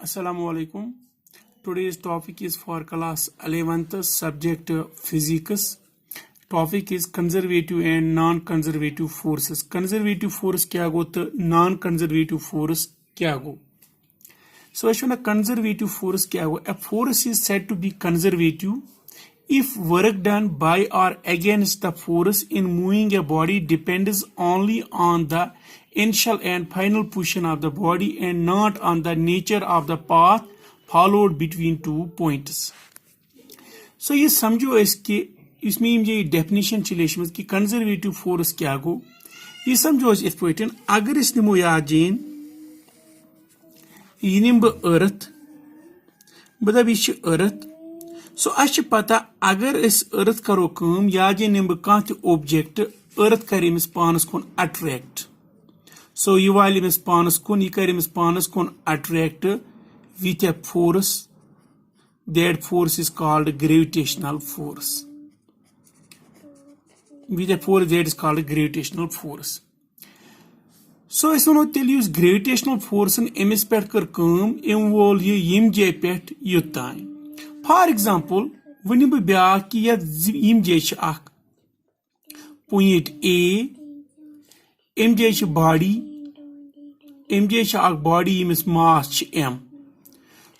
Assalamu alaikum. Today's topic is for class 11th subject physics. Topic is conservative and non-conservative forces. Conservative force क्या गो तो non-conservative force क्या गो. So as a conservative force क्या गो. A force is said to be conservative if work done by or against the force in moving a body depends only on the initial and final position of the body and not on the nature of the path followed between two points. So ये समझो इसके इसमें ये definition चलेशमत कि conservative force क्या गो. ये समझो इस पे अगर इस निमो याद जीन ये निम अर्थ बदब यह अर्थ. सो अ पता अगर इस अर्थ करो कम या जे निम कह ऑब्जेक्ट अर्थ कर पानस कुन अट्रैक्ट. सो यह वाल पानस कुन यह कर पानस कुन attract with a force. That force is called gravitational force. With a force that is called gravitational force. So इस वनो तेल यूस gravitational force एमिस पे कर काम एम वोल ये यम जे पे युतान. For example वनी बह ब्या कि यम जे अख पॉइंट A एम जे बॉडी एम जे अख बॉडी यमिस मास M.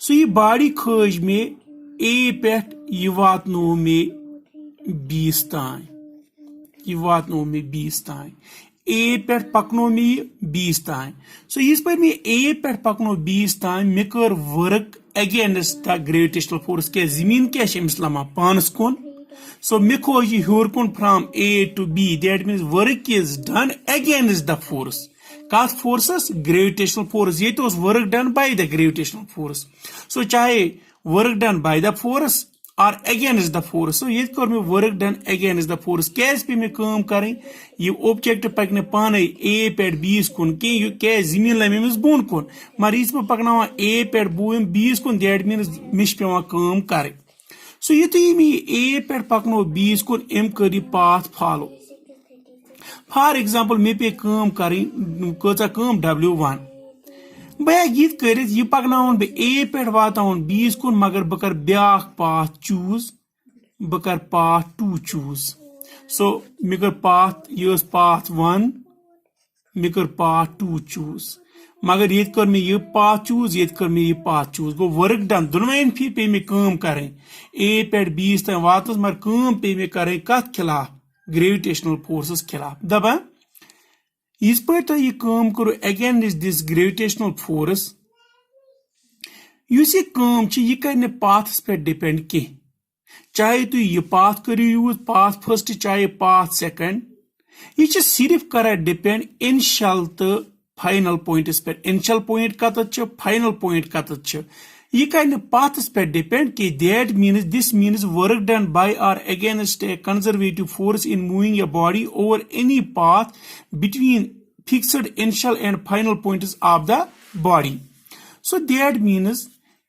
सो ये बॉडी खज में ए पे यह वातनो में 20 तान. यह वातनो में 20 तान. ए पे पकनो में 20 तान. सो इस पर मैं ए पे पकनो 20 तान मे कर work against the gravitational force के जमीन क्या लमा पानस कुन. सो मे खो यह हूर कुन from A to B. That means work is done against the force. कथ फोर्सस ग्रेविटेशनल फोर्स. ये तो work done by the gravitational force. So चाहे work done by the force और अगेंस्ट द फोर्स. सो ये कर मैं work done against the force. कैस पे मैं काम करें ये ऑब्जेक्ट पकने पाने ए पे 20 कुन क्या जमीन लमेस बोन कुन मगर इस पे पकना ए पे 20 कुन. दैट मीन्स मिश पे काम करें. सो ये तो ए पे पकनो 20 कुन एम कर पाथ फॉलो. फॉर एग्जाम्पल मे पे काम करें कचा काम W1 बह यह कर यह पकन बह ए पे वात 20 कुन मगर बह कर ब्या पाथ चूज. बह कर पाथ 2 चूज. सो मे कर पाथ यह पाथ 1 मे कर पाथ 2 चूज मगर ये कर मे यह पाथ चूज ये कर मे यह path choose. Go work done दोनों फी पे मे काम करें ए पे 20 तक वात मगर काम पे मे करें कत खिलाफ ग्रेविटेशनल फोर्सेस खिलाफ. दबा इस पे यह काम करो अगेंस्ट दिस ग्रेविटेशनल फोर्स. यह काम यह कर पाथस पे डिपेंड कह. चाहे तुम यह पाथ करो यूज पाथ फर्स्ट चाहे पाथ सेकंड. यह सिर्फ कर डिपेंड इनिशियल तो फाइनल पॉइंटस पे. इनिशियल पॉइंट कत फाइनल पॉइंट कत. यह कर पाथस पे डिपेंड कि that means this means work done by और against a conservative force in moving a body over any path between fixed initial and final points of the body. So that means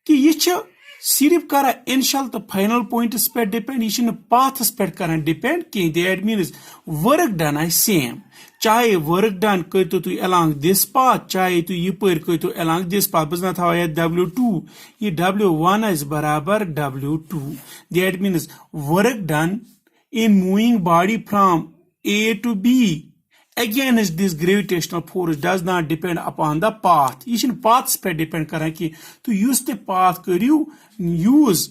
कि यह सिर्फ कर initial तो final points पे depend. यह paths पे कर डिपेंड कह. That means work done I same. चाहे वर्क डन कर तुम अलॉन्ग दिस पाथ चाहे तुम यह कर अलॉन्ग दिस पाथ. बस थो W2 ये W1 बराबर W2. That means work done in moving body from A to B against this gravitational force does not depend upon the path. यह पाथस पे डिपेंड कर कि तो युस ते पाथ करू यूज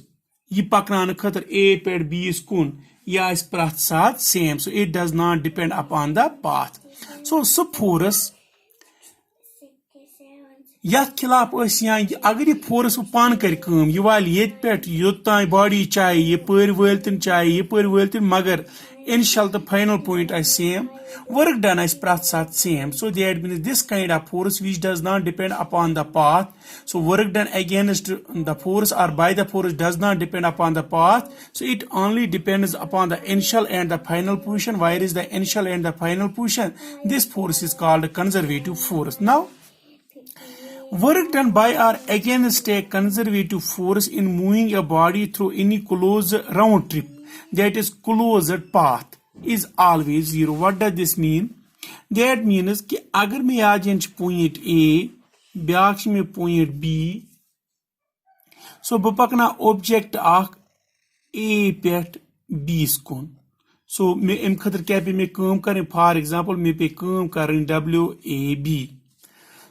यह पकन खतर A पे 20 कुन यह प्रथ साथ same. So it does not depend upon the path. So so force यथ खिलाफ या अगर यह फोर्स पान कर यह वाल ये पे योतान बॉडी चाहे यपर वलतन चाहे यपर वलतन मगर इनिशियल तो फाइनल पॉइंट आई सेम. वर्क डन आई प्रथ साथ same. So that means this kind of force which does not depend upon the path. So work done against the force और by the force does not depend upon the path. So it only depends upon the initial and the final position. Where is the initial and the final position. This force is called conservative force. Now work done by or against a conservative force in moving a body through any closed round trip, that is closed path, is always zero. What does this mean? That means कि अगर मैं आज point A back में point B So bh pakna object akh A pet B kun. So me em khatar kya pe me kaam karin, for example me pe kaam karin WAB.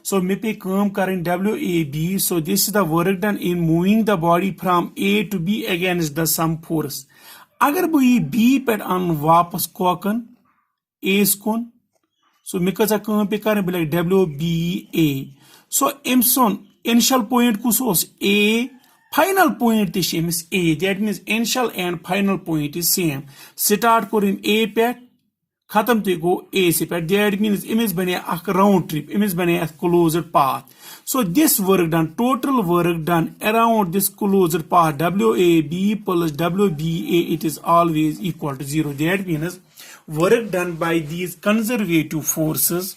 So me pe kaam karin WAB. So this is the work done in moving the body from A to B against the some force. Agar bh ye B pet an wapas kokan A kun. So me kaza kaam pe karin like WBA. So emson initial point kus was A, final point is A. That means initial and final point is same. Start korin A pet, khatam te go A se pet. That means image bane a round trip, image bane a closed path. So this work done, total work done around this closed path WAB plus WBA, it is always equal to 0. That means work done by these conservative forces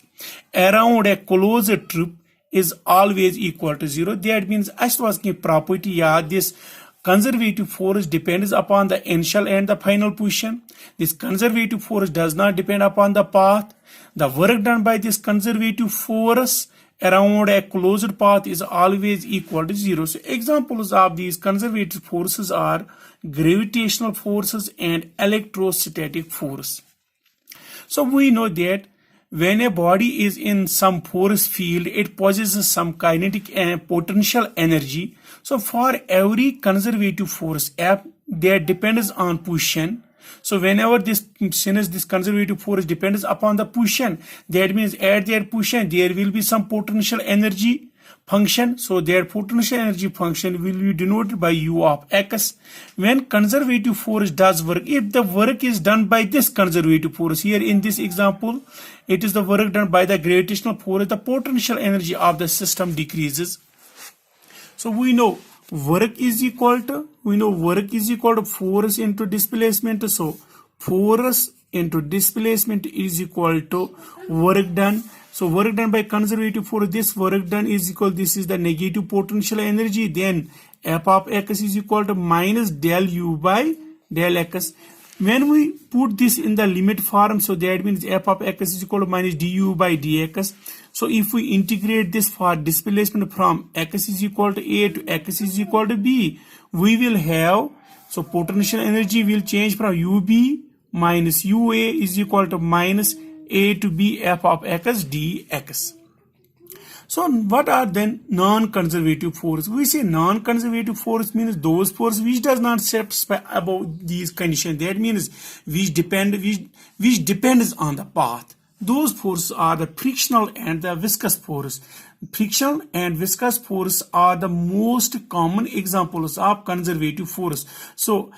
around a closed trip is always equal to 0. That means as was ki property yaad, this conservative force depends upon the initial and the final position. This conservative force does not depend upon the path. The work done by this conservative force around a closed path is always equal to 0. So examples of these conservative forces are gravitational forces and electrostatic force. So we know that when a body is in some force field, it possesses some kinetic and potential energy. So for every conservative force F that depends on position, so whenever this, since this conservative force depends upon the position, that means at their position there will be some potential energy function. So their potential energy function will be denoted by U of X. When conservative force does work, if the work is done by this conservative force, here in this example, it is the work done by the gravitational force, the potential energy of the system decreases. So we know work is equal to force into displacement. So force into displacement is equal to work done. So work done by conservative force, this work done is equal, this is the negative potential energy. Then F of X is equal to minus del U by del X. When we put this in the limit form, so that means F of X is equal to minus du by dx. So if we integrate this for displacement from X is equal to A to X is equal to B, we will have, so potential energy will change from UB minus UA is equal to minus A to B F of X dx. So what are then non-conservative force? We say non-conservative force means those force which does not satisfy about these conditions. That means which depends on the path. Those forces are the frictional and the viscous force. Frictional and viscous force are the most common examples of conservative force. So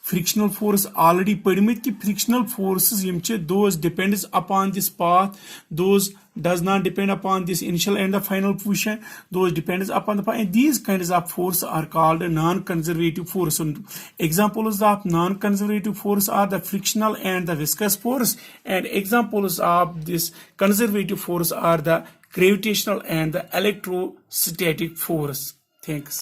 frictional force already permit ki frictional forces those depends upon this path, those does not depend upon this initial and the final position, those depends upon the path, and these kinds of force are called non-conservative force. So examples of non-conservative force are the frictional and the viscous force, and examples of this conservative force are the gravitational and the electrostatic force. Thanks.